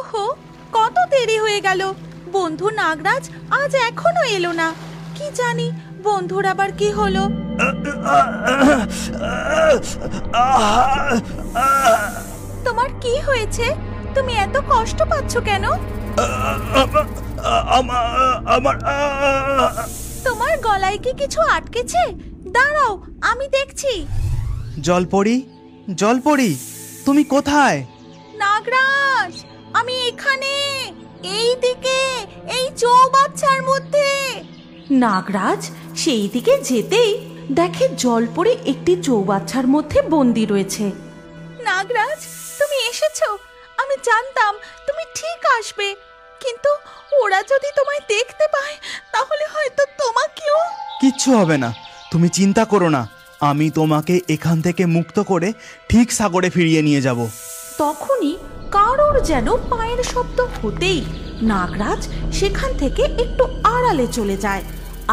ওহো, কত দেরি হয়ে গেল। বন্ধু নাগরাজ আজ এখনো এলো না। কি জানি বন্ধুর আবার কি হলো। তোমার কি হয়েছে? তুমি এত কষ্ট পাচ্ছ কেন? তোমার গলায় কি কিছু আটকেছে? দাঁড়াও, আমি দেখছি। জলপরি, জলপরি, তুমি কোথায়? নাগরাজ, আমি এখানে, এই দিকে, এই চৌবাচ্চার মধ্যে। নাগরাজ সেই দিকে যেতেই দেখে জলপরি একটি চৌবাচ্চার মধ্যে বন্দি রয়েছে। নাগরাজ, তুমি এসেছো। আমি জানতাম তুমি ঠিক আসবে, কিন্তু ওরা যদি তোমায় দেখতে পায় তাহলে হয়তো তোমাকেও। কিচ্ছু হবে না, তুমি চিন্তা করো না। আমি তোমাকে এখান থেকে মুক্ত করে ঠিক সাগরে ফিরিয়ে নিয়ে যাব। তখনই কারোর যেন পায়ের শব্দ হতেই নাগরাজ সেখান থেকে একটু আড়ালে চলে যায়,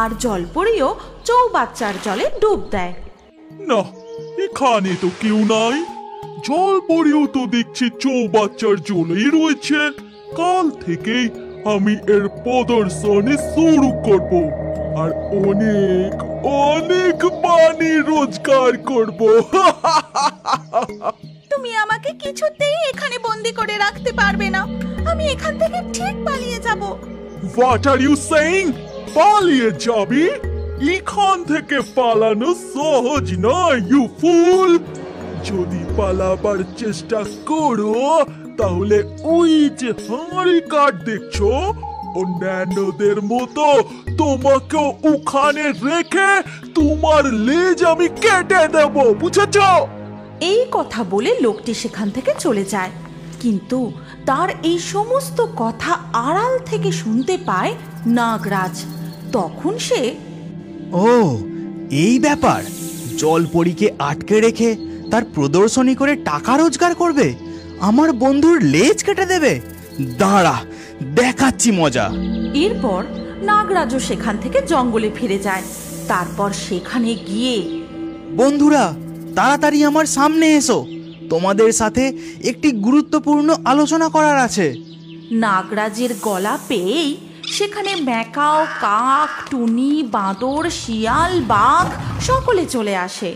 আর জলপরিও চৌবাচ্চার জলে ডুব দেয়। না, এখানে তো কেউ নাই। জলপরিও তো দেখছি চৌবাচ্চার জলেই রয়েছে। কাল থেকেই আমি এর প্রদর্শনী শুরু করব, আর অনেক অনেক পানি রোজগার করব। তুমি আমাকে কিছুতেই এখানে বন্দি করে রাখতে পারবে না। আমি এখান থেকে ঠিক পালিয়ে যাব। What are you saying? পালিয়ে যাবি? এখান থেকে পালানো সহজ নয়, you fool! যদি পালাবার চেষ্টা করো তাহলে ওই যে হাঁড়ি কাঠ দেখছো, অন্যান্যদের মতো তোমাকেও ওখানে রেখে তোমার লেজ আমি কেটে দেব, বুঝেছো? এই কথা বলে লোকটি সেখান থেকে চলে যায়, কিন্তু তার এই সমস্ত কথা আড়াল থেকে শুনতে পায় নাগরাজ। তখন সে, ও এই ব্যাপার, জলপরীকে আটকে রেখে তার প্রদর্শনী করে টাকা রোজগার করবে, আমার বন্ধুর লেজ কেটে দেবে। দাঁড়া, দেখাচ্ছি মজা। এরপর নাগরাজও সেখান থেকে জঙ্গলে ফিরে যায়। তারপর সেখানে গিয়ে, বন্ধুরা তাড়াতাড়ি আমার সামনে এসো, তোমাদের সাথে একটি গুরুত্বপূর্ণ আলোচনা করার আছে। নাগরাজের গলা পেয়েই সেখানে ম্যাকাও, কাক, টুনি, বাঁদর, শিয়াল, বাঘ সকলে চলে আসে।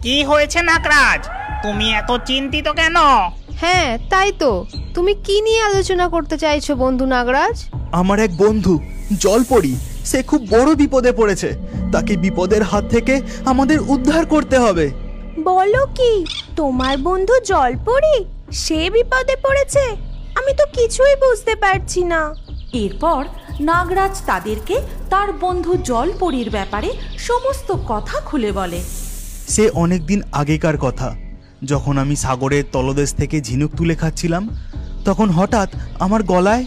কি হয়েছে নাগরাজ, তুমি এত চিন্তিত কেন? হ্যাঁ তাই তো, তুমি কি নিয়ে আলোচনা করতে চাইছো বন্ধু নাগরাজ? আমার এক বন্ধু জলপরি, সে খুব বড় বিপদে পড়েছে। তাকে বিপদের হাত থেকে আমাদের উদ্ধার করতে হবে। বলো কি, তোমার বন্ধু জলপরি সে বিপদে পড়েছে? আমি তো কিছুই বুঝতে পারছি না। এরপর নাগরাজ তাদেরকে তার বন্ধু জলপরির ব্যাপারে সমস্ত কথা খুলে বলে। সে অনেকদিন আগেকার কথা, যখন আমি সাগরের তলদেশ থেকে ঝিনুক তুলে খাচ্ছিলাম, তখন হঠাৎ আমার গলায়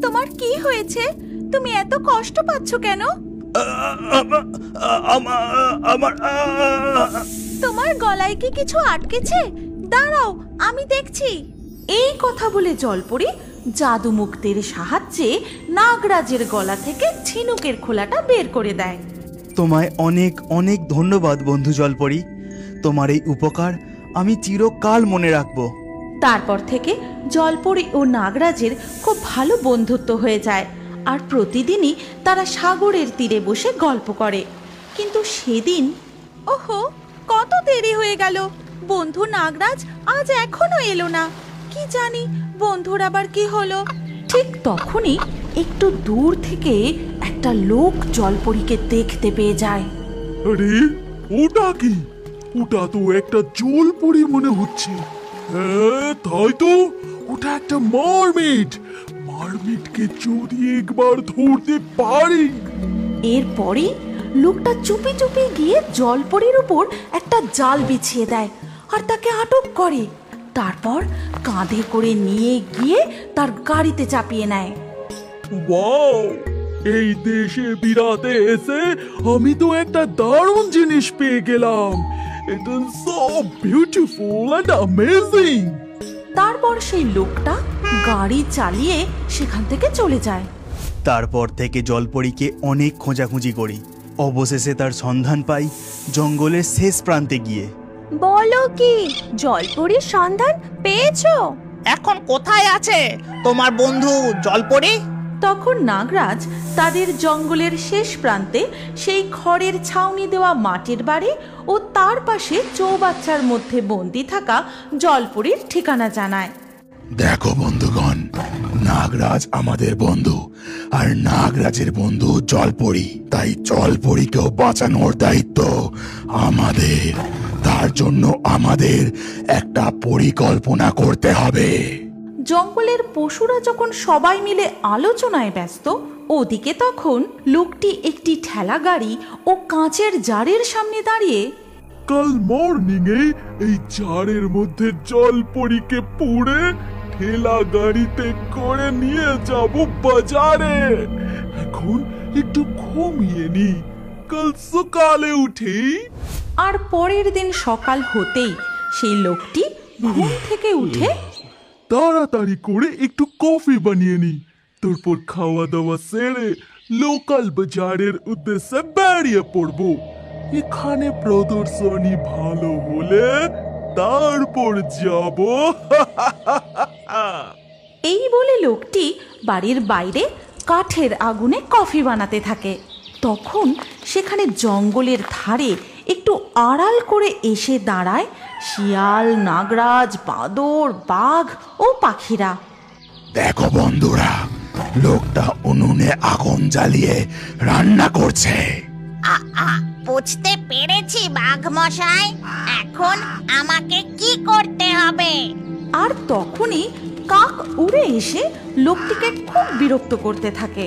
তোমার কি হয়েছে? তুমি এত কষ্ট পাচ্ছ কেন? তোমার গলায় কি কিছু আটকেছে? দাঁড়াও, আমি দেখছি। এই কথা বলে জলপরি জাদু মুক্তের সাহায্যে নাগরাজের গলা থেকে ঝিনুকের খোলাটা বের করে দেয়। তোমায় অনেক অনেক ধন্যবাদ বন্ধু জলপরি, তোমার এই উপকার আমি চিরকাল মনে রাখবো। তারপর থেকে জলপরি ও নাগরাজের খুব ভালো বন্ধুত্ব হয়ে যায়, আর প্রতিদিনই তারা সাগরের তীরে বসে গল্প করে। কিন্তু সেদিন, ওহো, কত দেরি হয়ে গেল। বন্ধু নাগরাজ আজ এখনো এলো না। কি জানি বন্ধুর আবার কি হলো। ঠিক তখনই একটু দূর থেকে একটা লোক জলপরীকে দেখতে পেয়ে যায়। আরে ওটা কি? ওটা তো একটা জলপরি মনে হচ্ছে। হ্যাঁ তাই তো, ওটা একটা মারমেড। মারমেডকে যদি একবার ধরতে পারি। এরপরে লোকটা চুপি চুপি গিয়ে জলপরীর উপর একটা জাল বিছিয়ে দেয় আর তাকে আটক করে। তারপর কাঁধে করে নিয়ে গিয়ে তার গাড়িতে চাপিয়ে নেয়। ওয়াও, এই দেশে বিরাতে এসে আমি তো একটা দারুণ জিনিস পেয়ে গেলাম। It is so beautiful and amazing. তারপর সেই লোকটা গাড়ি চালিয়ে সেখান থেকে চলে যায়। তারপর থেকে জলপরীকে অনেক খোঁজাখুঁজি করি, অবশেষে তার সন্ধান পাই জঙ্গলের শেষ প্রান্তে গিয়ে। বলো কি, জলপরীর সন্ধান পেয়েছো? এখন কোথায় আছে তোমার বন্ধু জলপরি? তখন নাগরাজ তাদের জঙ্গলের শেষ প্রান্তে সেই খড়ের ছাউনি দেওয়া মাটির বাড়ি ও তার পাশে চৌবাচ্চার মধ্যে বন্দি থাকা জলপরীর ঠিকানা জানায়। দেখো বন্ধুগণ, নাগরাজ আমাদের বন্ধু, আর নাগরাজের বন্ধু জলপরি। তাই জলপরিকেও বাঁচানোর দায়িত্ব আমাদের। তার জন্য আমাদের একটা পরিকল্পনা করতে হবে। জঙ্গলের পশুরা যখন সবাই মিলে আলোচনায় ব্যস্ত, ওদিকে তখন লোকটি একটি ঠেলা গাড়ি ও কাঁচের জারের সামনে দাঁড়িয়ে, কাল মর্নিং এ এই জারের মধ্যে জলপরিকে পুড়ে ঠেলা গাড়িতে করে নিয়ে যাব বাজারে। এখন একটু ঘুমিয়ে নি, কাল সকালে উঠি। আর পরের দিন সকাল হতেই সেই লোকটি ঘুম থেকে উঠে তাড়াতাড়ি করে একটু কফি বানিয়ে নি, তারপর খাওয়া দাওয়া সেরে লোকাল বাজারের উদ্দেশ্যে বেরিয়ে পড়বো। এখানে প্রদর্শনী ভালো হলে তারপর যাব। এই বলে লোকটি বাড়ির বাইরে কাঠের আগুনে কফি বানাতে থাকে। তখন সেখানে জঙ্গলের ধারে একটু আড়াল করে এসে দাঁড়ায় শিয়াল, নাগরাজ, বাঁদর, বাঘ ও পাখিরা। দেখো বন্ধুরা, লোকটা উনুনে আগুন জ্বালিয়ে রান্না করছে। বুঝতে পেরেছি বাঘ মশাই, এখন আমাকে কি করতে হবে? আর তখনই কাক উড়ে এসে লোকটিকে খুব বিরক্ত করতে থাকে।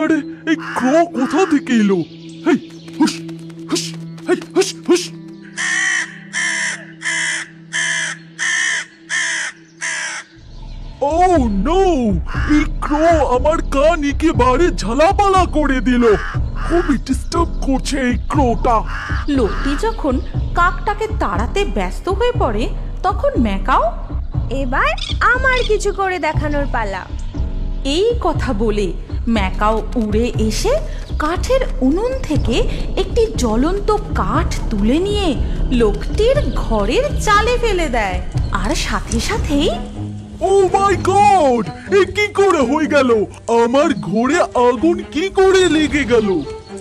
আরে এই ক্রো কোথা থেকে এলো? হেই হুশ হুশ, হেই হুশ হুশ। ও নো, এই ক্রো আমার কান একেবারে ঝালাপালা করে দিল। খুবই ডিস্টার্ব করছে এই ক্রোটা। লোকটি যখন কাকটাকে তাড়াতে ব্যস্ত হয়ে পড়ে, তখন ম্যাকাও, এবার আমার কিছু করে দেখানোর পালা। এই কথা বলে ম্যাকাও উড়ে এসে কাঠের উনুন থেকে একটি জ্বলন্ত কাঠ তুলে নিয়ে লোকটির ঘরের চালে ফেলে দেয়। আর সাথে সাথেই ও মাই গড, এ কি করে হয়ে গেল? আমার ঘরে আগুন কি করে লেগে গেল?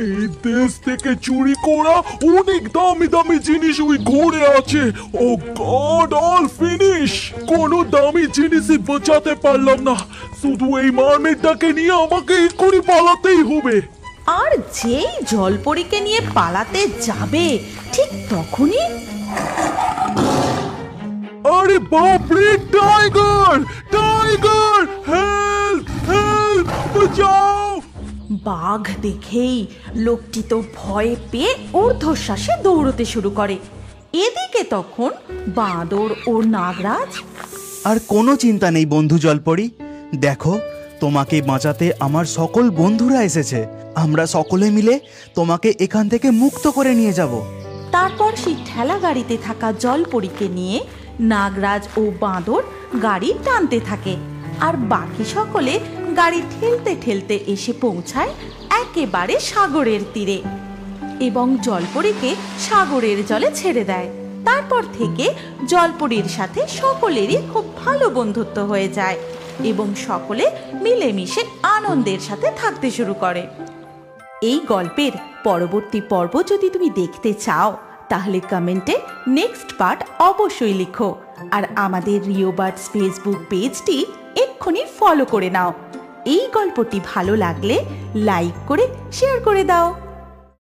এই দেশ থেকে চুরি করা অনেক দামি দামি জিনিস ওই ঘরে আছে। ও গড, অল ফিনিশ। কোনো দামি জিনিসই বাঁচাতে পারলাম না। শুধু এই মারমেটটাকে নিয়ে আমাকে এক্ষুনি পালাতেই হবে। আর যেই জলপরীকে নিয়ে পালাতে যাবে, ঠিক তখনই আরে বাপরে, টাইগার টাইগার, হেল্প হেল্প, বাঁচাও। বাঘ দেখেই লোকটি তো ভয়ে পেয়ে ঊর্ধ্বশ্বাসে দৌড়তে শুরু করে। এদিকে তখন বাঁদর ও নাগরাজ, আর কোনো চিন্তা নেই বন্ধু জলপরি, দেখো তোমাকে বাঁচাতে আমার সকল বন্ধুরা এসেছে। আমরা সকলে মিলে তোমাকে এখান থেকে মুক্ত করে নিয়ে যাব। তারপর সেই ঠেলা গাড়িতে থাকা জলপরীকে নিয়ে নাগরাজ ও বাঁদর গাড়ি টানতে থাকে। আর বাকি সকলে গাড়ি ঠেলতে ঠেলতে এসে পৌঁছায় একেবারে সাগরের তীরে এবং জলপরীকে সাগরের জলে ছেড়ে দেয়। তারপর থেকে জলপরীর সাথে সকলেরই খুব ভালো বন্ধুত্ব হয়ে যায় এবং সকলে মিলেমিশে আনন্দের সাথে থাকতে শুরু করে। এই গল্পের পরবর্তী পর্ব যদি তুমি দেখতে চাও, তাহলে কমেন্টে নেক্সট পার্ট অবশ্যই লিখো। আর আমাদের রিও বার্ডস ফেসবুক পেজটি এক্ষুনি ফলো করে নাও। এই গল্পটি ভালো লাগলে লাইক করে শেয়ার করে দাও।